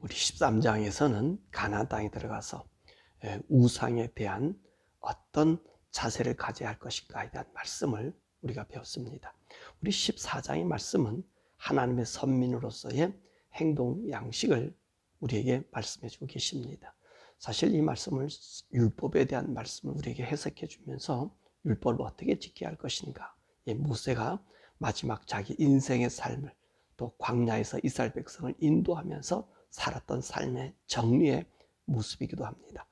우리 13장에서는 가나안 땅에 들어가서 우상에 대한 어떤 자세를 가져야 할 것인가에 대한 말씀을 우리가 배웠습니다. 우리 14장의 말씀은 하나님의 선민으로서의 행동 양식을 우리에게 말씀해 주고 계십니다. 사실 이 말씀을 율법에 대한 말씀을 우리에게 해석해 주면서 율법을 어떻게 지켜야 할 것인가, 모세가 마지막 자기 인생의 삶을 또 광야에서 이스라엘 백성을 인도하면서 살았던 삶의 정리의 모습이기도 합니다.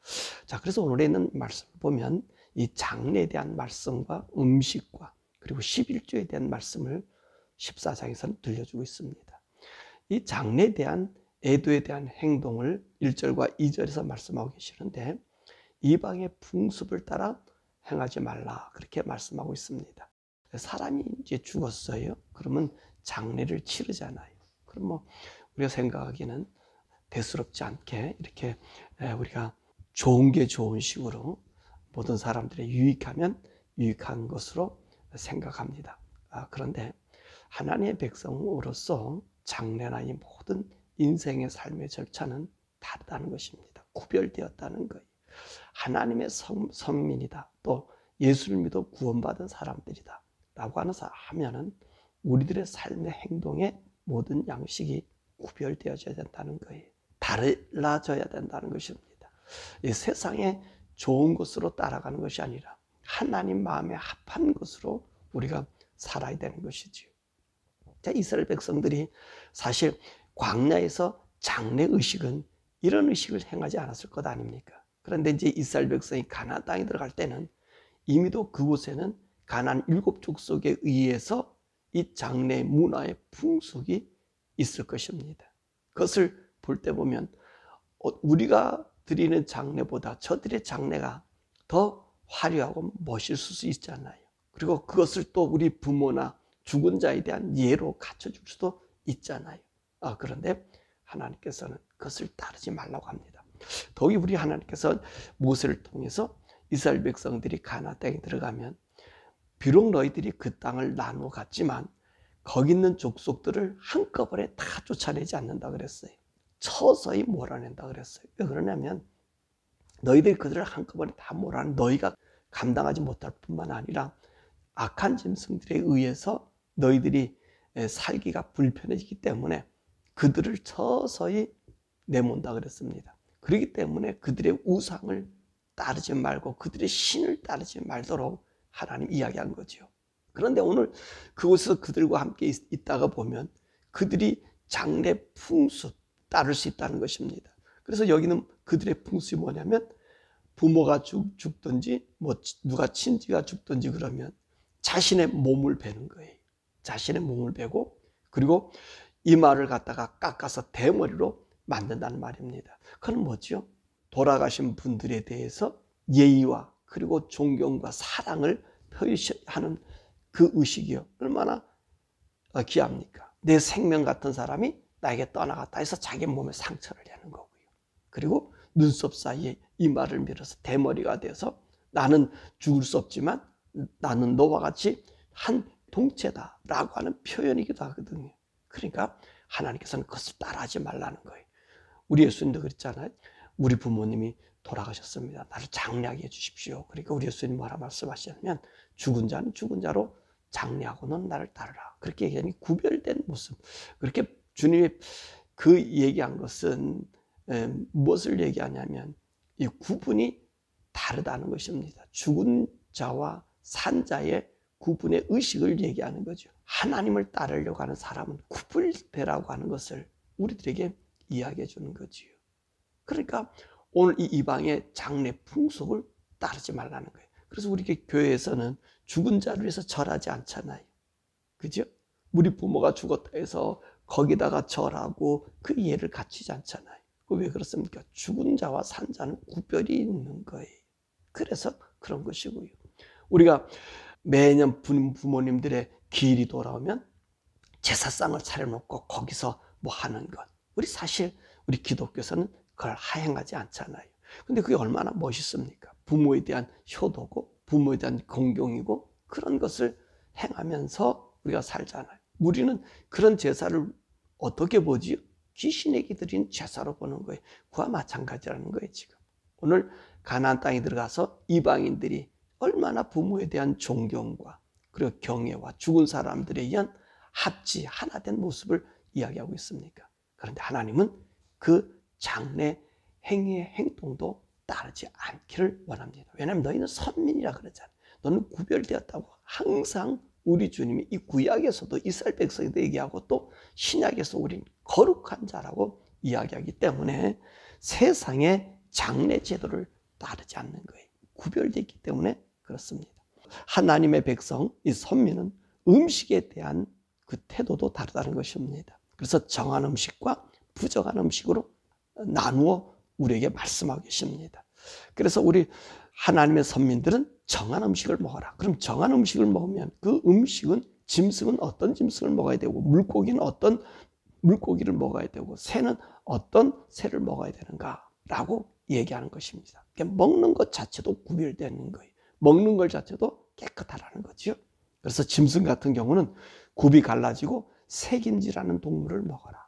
자, 그래서 오늘에 있는 말씀을 보면 이 장례에 대한 말씀과 음식과 그리고 11조에 대한 말씀을 14장에서는 들려주고 있습니다. 이 장례에 대한 애도에 대한 행동을 1절과 2절에서 말씀하고 계시는데 이방의 풍습을 따라 행하지 말라 그렇게 말씀하고 있습니다. 사람이 이제 죽었어요. 그러면 장례를 치르잖아요. 그럼 우리가 생각하기에는 대수롭지 않게 이렇게 우리가 좋은 게 좋은 식으로 모든 사람들이 유익하면 유익한 것으로 생각합니다. 그런데 하나님의 백성으로서 장례나 이 모든 인생의 삶의 절차는 다르다는 것입니다. 구별되었다는 거예요. 하나님의 선민이다. 또 예수를 믿어 구원받은 사람들이다. 라고 하면은 우리들의 삶의 행동의 모든 양식이 구별되어져야 된다는 거예요. 달라져야 된다는 것입니다. 이 세상에 좋은 것으로 따라가는 것이 아니라 하나님 마음에 합한 것으로 우리가 살아야 되는 것이지요. 자, 이스라엘 백성들이 사실 광야에서 장례 의식은 이런 의식을 행하지 않았을 것 아닙니까? 그런데 이제 이스라엘 백성이 가나안 땅에 들어갈 때는 이미도 그곳에는 가나안 7족속에 의해서 이 장례 문화의 풍속이 있을 것입니다. 그것을 볼 때 보면 우리가 드리는 장례보다 저들의 장례가 더 화려하고 멋있을 수 있잖아요. 그리고 그것을 또 우리 부모나 죽은 자에 대한 예로 갖춰줄 수도 있잖아요. 그런데 하나님께서는 그것을 따르지 말라고 합니다. 더욱이 우리 하나님께서 모세를 통해서 이스라엘 백성들이 가나안 땅에 들어가면 비록 너희들이 그 땅을 나누어 갔지만 거기 있는 족속들을 한꺼번에 다 쫓아내지 않는다 그랬어요. 서서히 몰아낸다 그랬어요. 왜 그러냐면 너희들이 그들을 한꺼번에 다 몰아내면 너희가 감당하지 못할 뿐만 아니라 악한 짐승들에 의해서 너희들이 살기가 불편해지기 때문에 그들을 서서히 내몬다 그랬습니다. 그렇기 때문에 그들의 우상을 따르지 말고 그들의 신을 따르지 말도록 하나님 이야기한 거죠. 그런데 오늘 그곳에서 그들과 함께 있다가 보면 그들이 장례 풍습 따를 수 있다는 것입니다. 그래서 여기는 그들의 풍습이 뭐냐면 부모가 죽든지 누가 친지가 죽든지 그러면 자신의 몸을 베는 거예요. 자신의 몸을 베고 그리고 이마를 갖다가 깎아서 대머리로 만든다는 말입니다. 그건 뭐죠? 돌아가신 분들에 대해서 예의와 그리고 존경과 사랑을 표시하는 그 의식이요. 얼마나 귀합니까? 내 생명 같은 사람이 나에게 떠나갔다 해서 자기 몸에 상처를 내는 거고요. 그리고 눈썹 사이에 이마를 밀어서 대머리가 되어서 나는 죽을 수 없지만 나는 너와 같이 한 동체다라고 하는 표현이기도 하거든요. 그러니까 하나님께서는 그것을 따라하지 말라는 거예요. 우리 예수님도 그랬잖아요. 우리 부모님이 돌아가셨습니다. 나를 장례하게 해주십시오. 그러니까 우리 예수님 뭐라 말씀하시냐면 죽은 자는 죽은 자로 장례하고 넌 나를 따르라. 그렇게 얘기하니 구별된 모습. 그렇게 주님이 그 얘기한 것은 무엇을 얘기하냐면 이 구분이 다르다는 것입니다. 죽은 자와 산 자의 구분의 의식을 얘기하는 거죠. 하나님을 따르려고 하는 사람은 구분되라고 하는 것을 우리들에게 이야기해 주는 거지요. 그러니까 오늘 이 이방의 장례 풍속을 따르지 말라는 거예요. 그래서 우리 교회에서는 죽은 자를 위해서 절하지 않잖아요. 그죠? 우리 부모가 죽었다 해서 거기다가 절하고 그 예를 갖추지 않잖아요. 왜 그렇습니까? 죽은 자와 산 자는 구별이 있는 거예요. 그래서 그런 것이고요. 우리가 매년 부모님들의 기일이 돌아오면 제사상을 차려놓고 거기서 뭐 하는 것. 우리 기독교에서는 그걸 하행하지 않잖아요. 근데 그게 얼마나 멋있습니까? 부모에 대한 효도고 부모에 대한 공경이고 그런 것을 행하면서 우리가 살잖아요. 우리는 그런 제사를 어떻게 보지요? 귀신에게 드린 제사로 보는 거예요. 그와 마찬가지라는 거예요. 지금 오늘 가나안 땅에 들어가서 이방인들이 얼마나 부모에 대한 존경과 그리고 경애와 죽은 사람들에 의한 합치 하나된 모습을 이야기하고 있습니까? 그런데 하나님은 그 장래 행위의 행동도 따르지 않기를 원합니다. 왜냐하면 너희는 선민이라 그러잖아요. 너는 구별되었다고 항상 우리 주님이 이 구약에서도 이스라엘 백성에도 얘기하고 또 신약에서 우린 거룩한 자라고 이야기하기 때문에 세상의 장래 제도를 따르지 않는 거예요. 구별되어 있기 때문에 그렇습니다. 하나님의 백성, 이 선민은 음식에 대한 그 태도도 다르다는 것입니다. 그래서 정한 음식과 부정한 음식으로 나누어 우리에게 말씀하고 계십니다. 그래서 우리 하나님의 선민들은 정한 음식을 먹어라. 그럼 정한 음식을 먹으면 그 음식은 짐승은 어떤 짐승을 먹어야 되고 물고기는 어떤 물고기를 먹어야 되고 새는 어떤 새를 먹어야 되는가라고 얘기하는 것입니다. 그러니까 먹는 것 자체도 구별되는 거예요. 먹는 것 자체도 깨끗하라는 거죠. 그래서 짐승 같은 경우는 굽이 갈라지고 새김지라는 동물을 먹어라.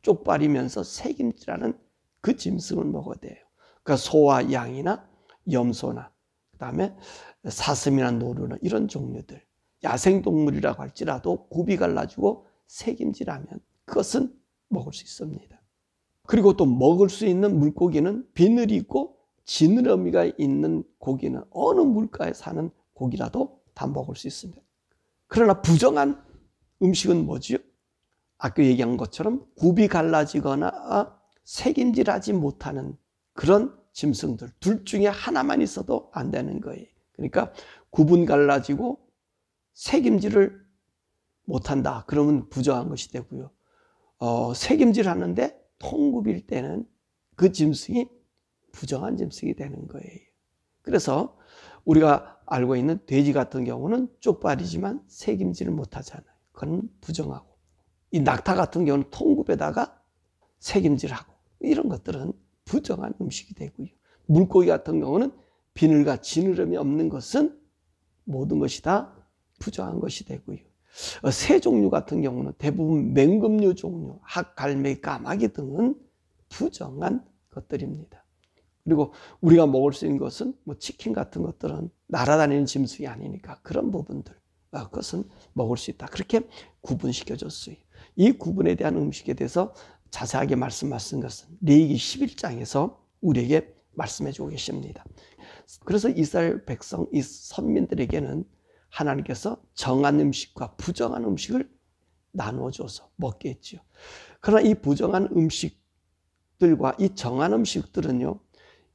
쪽발이면서 새김지라는 그 짐승을 먹어야 돼요. 그러니까 소와 양이나 염소나 그다음에 사슴이나 노루나 이런 종류들, 야생동물이라고 할지라도 굽이 갈라지고 새김질하면 그것은 먹을 수 있습니다. 그리고 또 먹을 수 있는 물고기는 비늘이 있고 지느러미가 있는 고기는 어느 물가에 사는 고기라도 다 먹을 수 있습니다. 그러나 부정한 음식은 뭐지요? 아까 얘기한 것처럼 굽이 갈라지거나 새김질하지 못하는 그런 짐승들, 둘 중에 하나만 있어도 안 되는 거예요. 그러니까 굽은 갈라지고 새김질을 못한다. 그러면 부정한 것이 되고요. 새김질하는데 통굽일 때는 그 짐승이 부정한 짐승이 되는 거예요. 그래서 우리가 알고 있는 돼지 같은 경우는 쪽발이지만 새김질을 못하잖아요. 그건 부정하고, 이 낙타 같은 경우는 통굽에다가 새김질하고, 이런 것들은 부정한 음식이 되고요. 물고기 같은 경우는 비늘과 지느러미 없는 것은 모든 것이 다 부정한 것이 되고요. 새 종류 같은 경우는 대부분 맹금류 종류, 학, 갈매기, 까마귀 등은 부정한 것들입니다. 그리고 우리가 먹을 수 있는 것은 뭐 치킨 같은 것들은 날아다니는 짐승이 아니니까 그런 부분들, 그것은 먹을 수 있다. 그렇게 구분시켜줬어요. 이 구분에 대한 음식에 대해서 자세하게 말씀하신 것은 레위기 11장에서 우리에게 말씀해 주고 계십니다. 그래서 이스라엘 백성, 이 선민들에게는 하나님께서 정한 음식과 부정한 음식을 나누어 줘서 먹게 했죠. 그러나 이 부정한 음식들과 이 정한 음식들은요,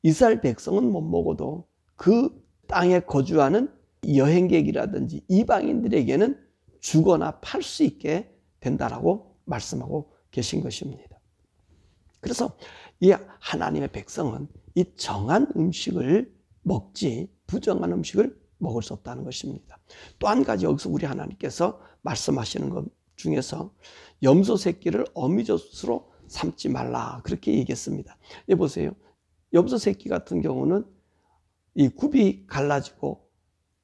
이스라엘 백성은 못 먹어도 그 땅에 거주하는 여행객이라든지 이방인들에게는 주거나 팔 수 있게 된다라고 말씀하고 계신 것입니다. 그래서 이 하나님의 백성은 이 정한 음식을 먹지 부정한 음식을 먹을 수 없다는 것입니다. 또 한 가지 여기서 우리 하나님께서 말씀하시는 것 중에서 염소 새끼를 어미젖으로 삼지 말라 그렇게 얘기했습니다. 여기 보세요. 염소 새끼 같은 경우는 이 굽이 갈라지고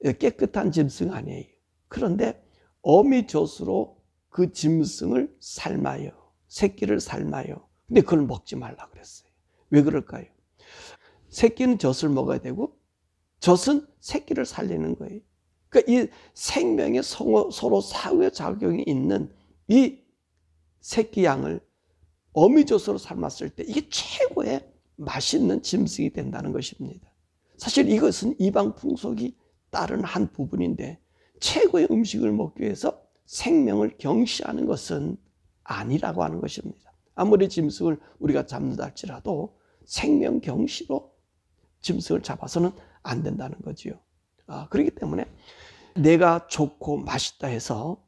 깨끗한 짐승 아니에요. 그런데 어미젖으로 그 짐승을 삶아요. 새끼를 삶아요. 근데 그걸 먹지 말라 그랬어요. 왜 그럴까요? 새끼는 젖을 먹어야 되고 젖은 새끼를 살리는 거예요. 그러니까 이 생명에 서로 상호작용이 있는 이 새끼 양을 어미젖으로 삶았을 때 이게 최고의 맛있는 짐승이 된다는 것입니다. 사실 이것은 이방 풍속이 따른 한 부분인데 최고의 음식을 먹기 위해서 생명을 경시하는 것은 아니라고 하는 것입니다. 아무리 짐승을 우리가 잡는다 할지라도 생명 경시로 짐승을 잡아서는 안 된다는 거지요. 그렇기 때문에 내가 좋고 맛있다 해서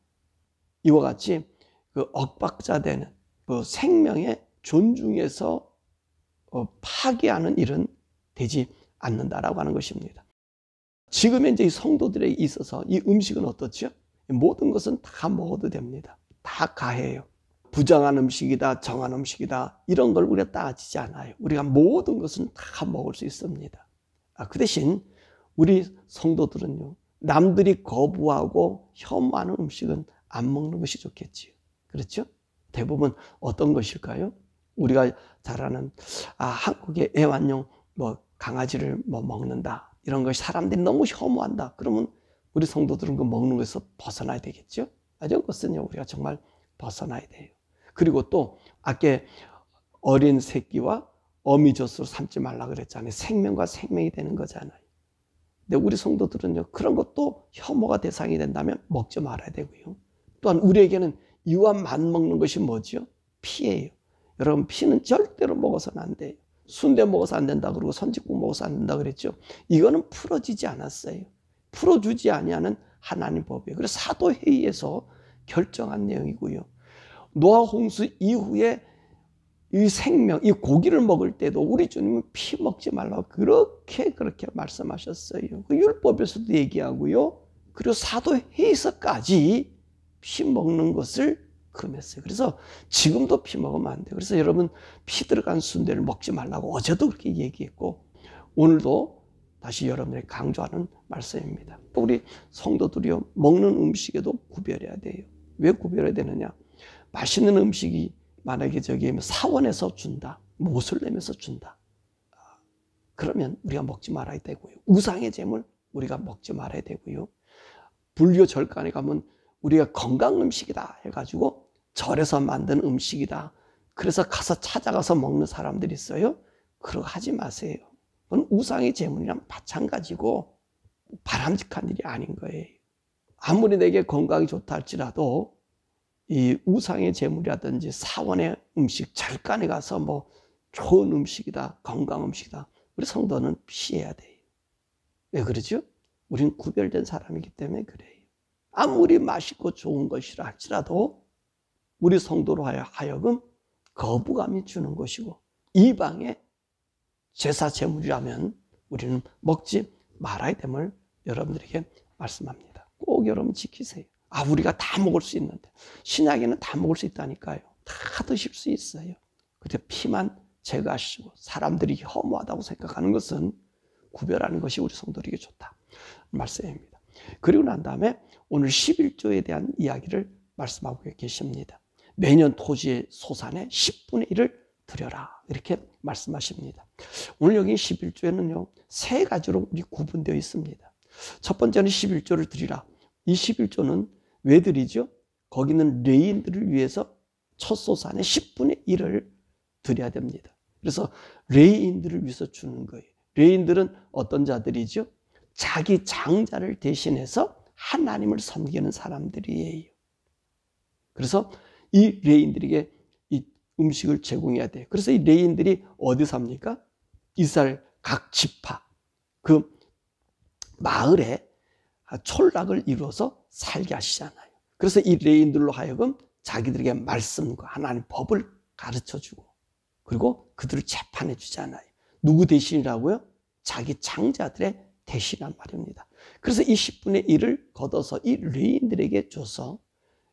이와 같이 그 억박자되는 그 생명의 존중에서 파괴하는 일은 되지 않는다라고 하는 것입니다. 지금 현재 이 성도들에게 있어서 이 음식은 어떻죠? 모든 것은 다 먹어도 됩니다. 다 가해요. 부정한 음식이다, 정한 음식이다 이런 걸 우리가 따지지 않아요. 우리가 모든 것은 다 먹을 수 있습니다. 그 대신 우리 성도들은요, 남들이 거부하고 혐오하는 음식은 안 먹는 것이 좋겠지요. 그렇죠? 대부분 어떤 것일까요? 우리가 잘 아는 한국의 애완용 강아지를 먹는다, 이런 것이 사람들이 너무 혐오한다. 그러면 우리 성도들은 그 먹는 것에서 벗어나야 되겠죠. 이런 것은요, 우리가 정말 벗어나야 돼요. 그리고 또 아까 어린 새끼와 어미젖으로 삼지 말라 그랬잖아요. 생명과 생명이 되는 거잖아요. 근데 우리 성도들은요, 그런 것도 혐오가 대상이 된다면 먹지 말아야 되고요. 또한 우리에게는 이와만 먹는 것이 뭐죠? 피예요. 여러분, 피는 절대로 먹어서는 안 돼요. 순대 먹어서 안 된다 그러고 선지국 먹어서 안 된다 그랬죠. 이거는 풀어지지 않았어요. 풀어주지 아니하는 하나님 법이에요. 그래서 사도회의에서 결정한 내용이고요. 노아 홍수 이후에 이 생명, 이 고기를 먹을 때도 우리 주님은 피 먹지 말라고 그렇게 말씀하셨어요. 그 율법에서도 얘기하고요. 그리고 사도회의서까지 피 먹는 것을 금했어요. 그래서 지금도 피 먹으면 안 돼요. 그래서 여러분, 피 들어간 순대를 먹지 말라고 어제도 그렇게 얘기했고 오늘도 다시 여러분에게 강조하는 말씀입니다. 우리 성도들이요, 먹는 음식에도 구별해야 돼요. 왜 구별해야 되느냐? 맛있는 음식이 만약에 사원에서 준다, 못을 내면서 준다, 그러면 우리가 먹지 말아야 되고요. 우상의 제물 우리가 먹지 말아야 되고요. 불교 절간에 가면 우리가 건강 음식이다 해가지고 절에서 만든 음식이다, 그래서 가서 찾아가서 먹는 사람들이 있어요. 그러고 하지 마세요. 그건 우상의 제물이랑 마찬가지고 바람직한 일이 아닌 거예요. 아무리 내게 건강이 좋다 할지라도 이 우상의 제물이라든지 사원의 음식, 절간에 가서 좋은 음식이다, 건강 음식이다, 우리 성도는 피해야 돼요. 왜 그러죠? 우리는 구별된 사람이기 때문에 그래요. 아무리 맛있고 좋은 것이라 할지라도 우리 성도로 하여금 거부감이 주는 것이고 이방의 제사 제물이라면 우리는 먹지 말아야 됨을 여러분들에게 말씀합니다. 꼭 여러분 지키세요. 우리가 다 먹을 수 있는데, 신약에는 다 먹을 수 있다니까요. 다 드실 수 있어요. 그런데 피만 제거하시고 사람들이 혐오하다고 생각하는 것은 구별하는 것이 우리 성도들에게 좋다 말씀입니다. 그리고 난 다음에 오늘 11조에 대한 이야기를 말씀하고 계십니다. 매년 토지의 소산의 10분의 1을 드려라, 이렇게 말씀하십니다. 오늘 여기 11조에는요, 세 가지로 우리 구분되어 있습니다. 첫 번째는 11조를 드리라. 이 11조는 왜 드리죠? 거기는 레인들을 위해서 첫 소산의 10분의 1을 드려야 됩니다. 그래서 레인들을 위해서 주는 거예요. 레인들은 어떤 자들이죠? 자기 장자를 대신해서 하나님을 섬기는 사람들이에요. 그래서 이 레인들에게 이 음식을 제공해야 돼요. 그래서 이 레인들이 어디 삽니까? 이스라엘 각 지파, 그 마을에 촌락을 이루어서 살게 하시잖아요. 그래서 이 레인들로 하여금 자기들에게 말씀과 하나님 법을 가르쳐주고, 그리고 그들을 재판해 주잖아요. 누구 대신이라고요? 자기 장자들의 대신한 말입니다. 그래서 이 10분의 1을 걷어서 이 레인들에게 줘서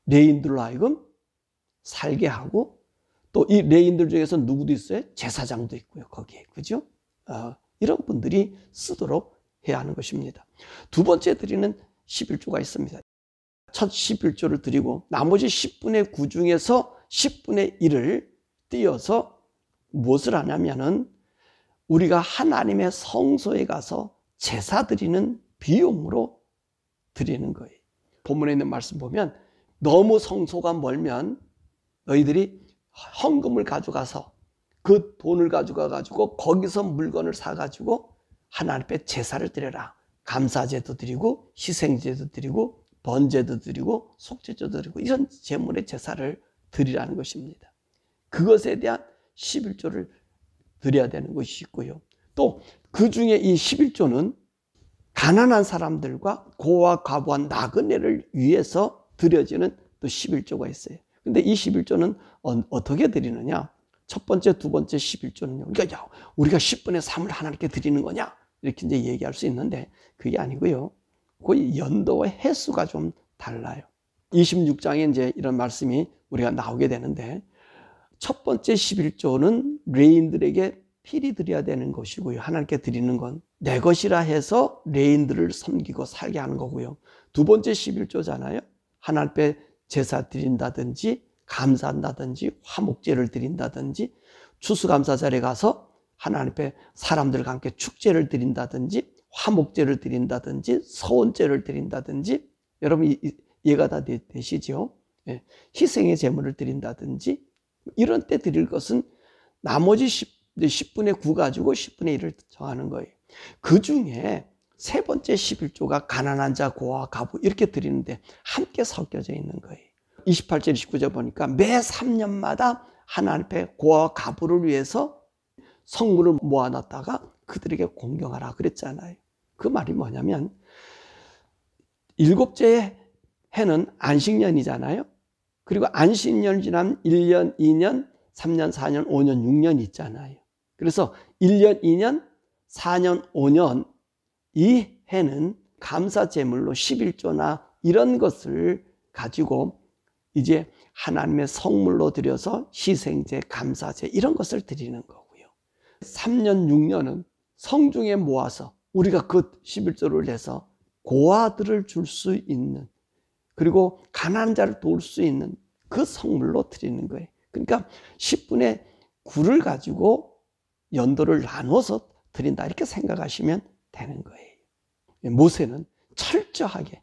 레인들로 하여금 살게 하고, 또 이 레인들 중에서 누구도 있어요? 제사장도 있고요, 거기에. 그죠? 이런 분들이 쓰도록 해야 하는 것입니다. 두 번째 드리는 11조가 있습니다. 첫 11조를 드리고 나머지 10분의 9 중에서 10분의 1을 띄어서 무엇을 하냐면은 우리가 하나님의 성소에 가서 제사 드리는 비용으로 드리는 거예요. 본문에 있는 말씀 보면 너무 성소가 멀면 너희들이 헌금을 가져가서 그 돈을 가지고 거기서 물건을 사가지고 하나님 앞에 제사를 드려라. 감사제도 드리고 희생제도 드리고 번제도 드리고 속죄제도 드리고 이런 제물의 제사를 드리라는 것입니다. 그것에 대한 11조를 드려야 되는 것이 있고요. 또 그 중에 이 11조는 가난한 사람들과 고와 과부한 나그네를 위해서 드려지는 또 11조가 있어요. 근데 이 11조는 어떻게 드리느냐? 첫 번째, 두 번째 11조는요. 그러니까 우리가 10분의 3을 하나님께 드리는 거냐? 이렇게 이제 얘기할 수 있는데 그게 아니고요. 그 연도와 횟수가 좀 달라요. 26장에 이제 이런 말씀이 우리가 나오게 되는데 첫 번째 11조는 레인들에게 필히 드려야 되는 것이고요. 하나님께 드리는 건 내 것이라 해서 레인들을 섬기고 살게 하는 거고요. 두 번째 11조잖아요. 하나님 앞에 제사 드린다든지 감사한다든지 화목제를 드린다든지 추수감사절에 가서 하나님 앞에 사람들과 함께 축제를 드린다든지 화목제를 드린다든지 서원제를 드린다든지 여러분 이해가 다 되시죠? 예. 희생의 제물을 드린다든지 이런 때 드릴 것은 나머지 10분의 9 가지고 10분의 1을 정하는 거예요. 그 중에 세 번째 11조가 가난한 자, 고아와 가부 이렇게 드리는데 함께 섞여져 있는 거예요. 28절, 29절 보니까 매 3년마다 하나님 앞에 고아와 가부를 위해서 성물을 모아놨다가 그들에게 공경하라 그랬잖아요. 그 말이 뭐냐면 7째 해는 안식년이잖아요. 그리고 안식년 지나면 1년, 2년, 3년, 4년, 5년, 6년 있잖아요. 그래서 1년, 2년, 4년, 5년 이 해는 감사제물로 11조나 이런 것을 가지고 이제 하나님의 성물로 드려서 희생제, 감사제 이런 것을 드리는 거고요. 3년, 6년은 성중에 모아서 우리가 그 11조를 내서 고아들을 줄 수 있는 그리고 가난한 자를 도울 수 있는 그 성물로 드리는 거예요. 그러니까 10분의 9를 가지고 연도를 나눠서 드린다 이렇게 생각하시면 되는 거예요. 모세는 철저하게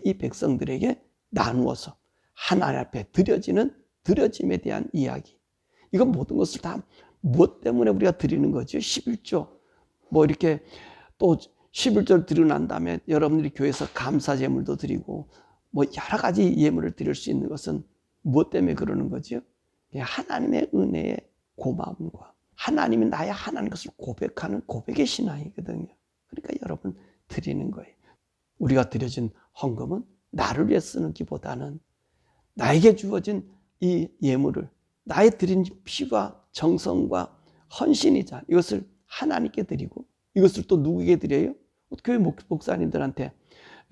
이 백성들에게 나누어서 하나님 앞에 드려짐에 대한 이야기. 이건 모든 것을 다 무엇 때문에 우리가 드리는 거죠? 11조. 뭐 이렇게 또 11조를 드리고 난 다음에 여러분들이 교회에서 감사 제물도 드리고 뭐 여러 가지 예물을 드릴 수 있는 것은 무엇 때문에 그러는 거죠? 하나님의 은혜의 고마움과 하나님이 나의 하나님 것을 고백하는 고백의 신앙이거든요. 그러니까 여러분 드리는 거예요. 우리가 드려진 헌금은 나를 위해 쓰는 기보다는 나에게 주어진 이 예물을 나의 드린 피와 정성과 헌신이자 이것을 하나님께 드리고 이것을 또 누구에게 드려요? 교회 목사님들한테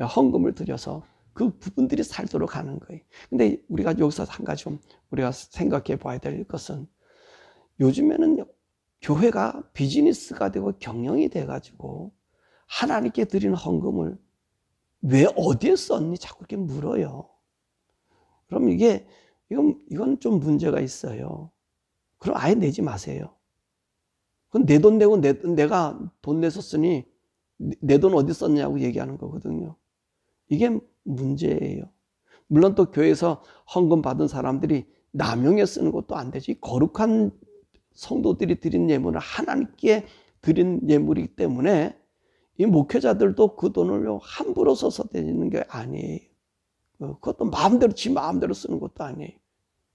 헌금을 드려서 그 부분들이 살도록 하는 거예요. 근데 우리가 여기서 한 가지 좀 우리가 생각해 봐야 될 것은 요즘에는 교회가 비즈니스가 되고 경영이 돼가지고 하나님께 드리는 헌금을 왜 어디에 썼니? 자꾸 이렇게 물어요. 그럼 이건 좀 문제가 있어요. 그럼 아예 내지 마세요. 그건 내 돈 내고 내가 돈 내서 쓰니 내 돈 어디 썼냐고 얘기하는 거거든요. 이게 문제예요. 물론 또 교회에서 헌금 받은 사람들이 남용해 쓰는 것도 안 되지. 거룩한 성도들이 드린 예물은 하나님께 드린 예물이기 때문에 이 목회자들도 그 돈을 함부로 써서 드리는 게 아니에요. 그것도 지 마음대로 쓰는 것도 아니에요.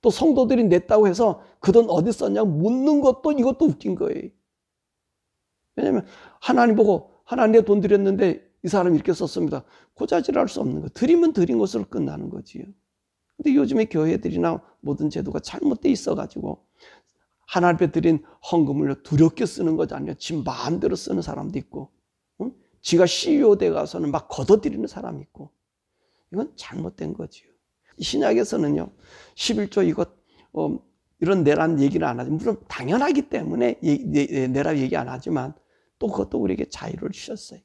또 성도들이 냈다고 해서 그 돈 어디 썼냐고 묻는 것도 이것도 웃긴 거예요. 왜냐하면 하나님 보고 하나님 내 돈 드렸는데 이 사람이 이렇게 썼습니다. 고자질할 수 없는 거. 드리면 드린 것으로 끝나는 거지요. 근데 요즘에 교회들이나 모든 제도가 잘못돼 있어가지고 하나님 앞에 드린 헌금을 두렵게 쓰는 것이 아니라 지 마음대로 쓰는 사람도 있고 지가 CEO 돼 가서는 막 걷어들이는 사람이 있고 이건 잘못된 거지요. 신약에서는요 11조 이것 이런 내란 얘기를 안 하지. 물론 당연하기 때문에 내라 얘기 안 하지만 또 그것도 우리에게 자유를 주셨어요.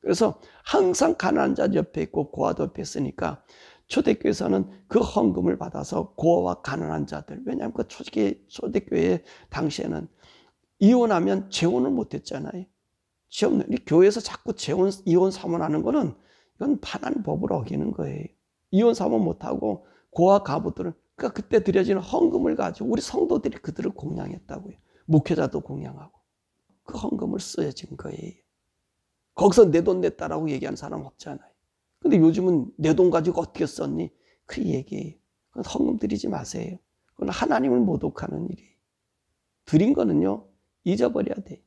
그래서 항상 가난한 자 옆에 있고 고아도 옆에 있으니까 초대교회에서는 그 헌금을 받아서 고아와 가난한 자들, 왜냐하면 그 초대교회 당시에는 이혼하면 재혼을 못했잖아요. 교회에서 자꾸 이혼 사모하는 거는 이건 하나님 법을 어기는 거예요. 이혼 사모 못하고 고아 가부들은 그러니까 그때 드려지는 헌금을 가지고 우리 성도들이 그들을 공양했다고요. 목회자도 공양하고 그 헌금을 쓰여진 거예요. 거기서 내 돈 냈다라고 얘기하는 사람 없잖아요. 근데 요즘은 내 돈 가지고 어떻게 썼니? 그 얘기예요. 그건 헌금 드리지 마세요. 그건 하나님을 모독하는 일이에요. 드린 거는요 잊어버려야 돼.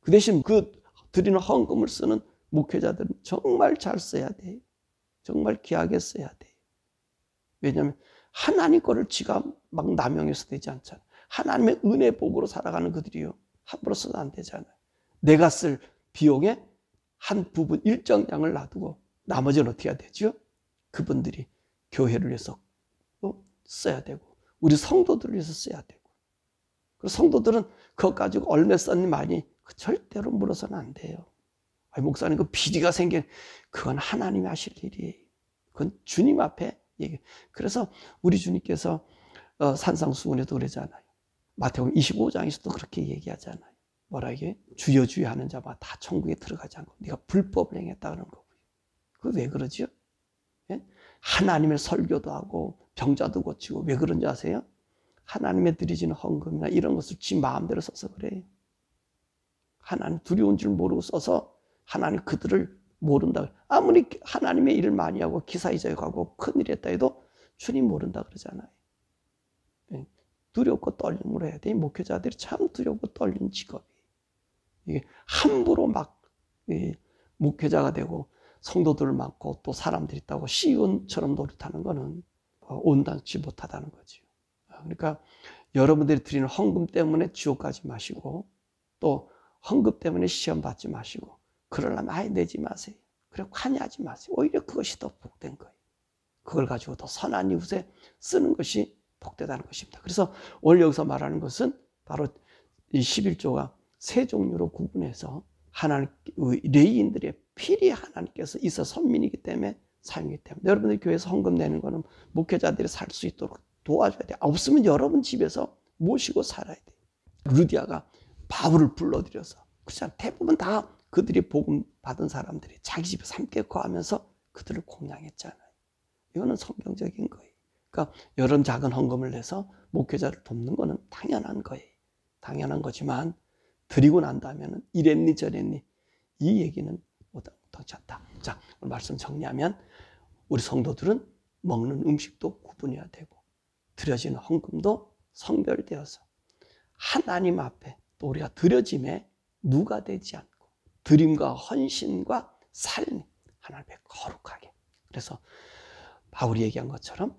그 대신 그 드리는 헌금을 쓰는 목회자들은 정말 잘 써야 돼요. 정말 귀하게 써야 돼요. 왜냐하면 하나님 거를 지가 막 남용해서 되지 않잖아요. 하나님의 은혜 복으로 살아가는 그들이요 함부로 써도 안 되잖아요. 내가 쓸 비용의 한 부분 일정량을 놔두고 나머지는 어떻게 해야 되죠? 그분들이 교회를 위해서 써야 되고 우리 성도들을 위해서 써야 되고 그리고 성도들은 그것 가지고 얼마 썼니 많이 절대로 물어서는 안 돼요. 아니, 목사님 그 비리가 생긴 그건 하나님이 하실 일이에요. 그건 주님 앞에 얘기. 그래서 우리 주님께서 산상수훈에도 그러잖아요. 마태복음 25장에서도 그렇게 얘기하잖아요. 뭐라 이게 주여 주여 하는 자마다 다 천국에 들어가지 않고 네가 불법을 행했다 그런 거고요. 그 왜 그러죠? 예? 하나님의 설교도 하고 병자도 고치고 왜 그런지 아세요? 하나님의 드리지는 헌금이나 이런 것을 지 마음대로 써서 그래요. 하나님 두려운 줄 모르고 써서 하나님 그들을 모른다. 아무리 하나님의 일을 많이 하고 기사이자에 가고 큰일 했다 해도 주님 모른다 그러잖아요. 두렵고 떨림으로 해야 돼. 목회자들이 참 두렵고 떨린 직업이. 이게 함부로 막 목회자가 되고 성도들을 많고 또 사람들이 있다고 시온처럼 노릇하는 거는 온당치 못하다는 거죠. 그러니까 여러분들이 드리는 헌금 때문에 지옥 가지 마시고 또 헌금 때문에 시험 받지 마시고 그러려면 아예 내지 마세요. 그래 관여하지 마세요. 오히려 그것이 더 복된 거예요. 그걸 가지고 더 선한 이웃에 쓰는 것이 복되다는 것입니다. 그래서 오늘 여기서 말하는 것은 바로 이 11조가 세 종류로 구분해서 하나님 레위인들의 필히 하나님께서 있어 선민이기 때문에 사용이기 때문에 여러분들 교회에서 헌금 내는 거는 목회자들이 살 수 있도록 도와줘야 돼요. 없으면 여러분 집에서 모시고 살아야 돼요. 루디아가 바울을 불러들여서 그렇잖아요. 대부분 다 그들이 복음 받은 사람들이 자기 집에서 함께 거하면서 그들을 공양했잖아요. 이거는 성경적인 거예요. 그러니까 이런 작은 헌금을 내서 목회자를 돕는 거는 당연한 거예요. 당연한 거지만 드리고 난 다음에는 이랬니 저랬니 이 얘기는 못하지 않다. 자, 오늘 말씀 정리하면 우리 성도들은 먹는 음식도 구분해야 되고 드려지는 헌금도 성별되어서 하나님 앞에 또 우리가 드려짐에 누가 되지 않고 드림과 헌신과 삶이 하나님 앞에 거룩하게. 그래서 바울이 얘기한 것처럼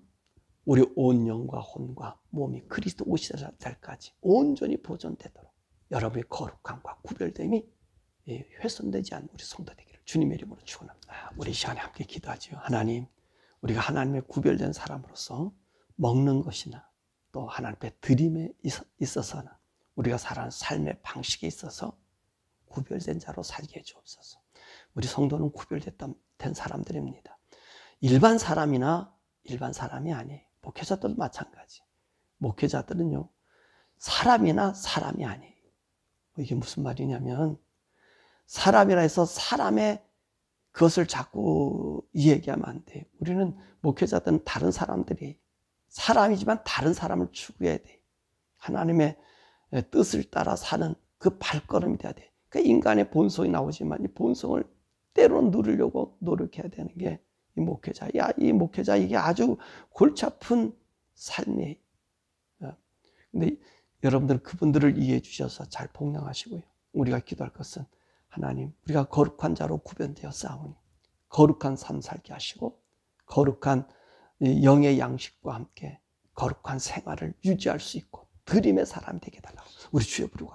우리 온 영과 혼과 몸이 그리스도 오시는 날까지 온전히 보존되도록 여러분의 거룩함과 구별됨이 훼손되지 않는 우리 성도 되기를 주님의 이름으로 축원합니다. 우리 시간에 함께 기도하죠. 하나님, 우리가 하나님의 구별된 사람으로서 먹는 것이나 또 하나님 앞에 드림에 있어서나 우리가 살아가는 삶의 방식에 있어서 구별된 자로 살게 해주옵소서. 우리 성도는 구별된 사람들입니다. 일반 사람이나 일반 사람이 아니에요. 목회자들도 마찬가지. 목회자들은요, 사람이나 사람이 아니에요. 이게 무슨 말이냐면 사람이라 해서 사람의 그것을 자꾸 얘기하면 안 돼요. 우리는 목회자들은 다른 사람들이 사람이지만 다른 사람을 추구해야 돼요. 하나님의 뜻을 따라 사는 그 발걸음이 돼야 돼요. 그러니까 인간의 본성이 나오지만 이 본성을 때로 누리려고 노력해야 되는 게 이 목회자. 이 목회자 이게 아주 골치 아픈 삶이에요. 근데 여러분들 그분들을 이해해 주셔서 잘 복양하시고요. 우리가 기도할 것은 하나님, 우리가 거룩한 자로 구별되어 싸우니 거룩한 삶 살게 하시고 거룩한 영의 양식과 함께 거룩한 생활을 유지할 수 있고 드림의 사람이 되게 해달라고 우리 주여 부르고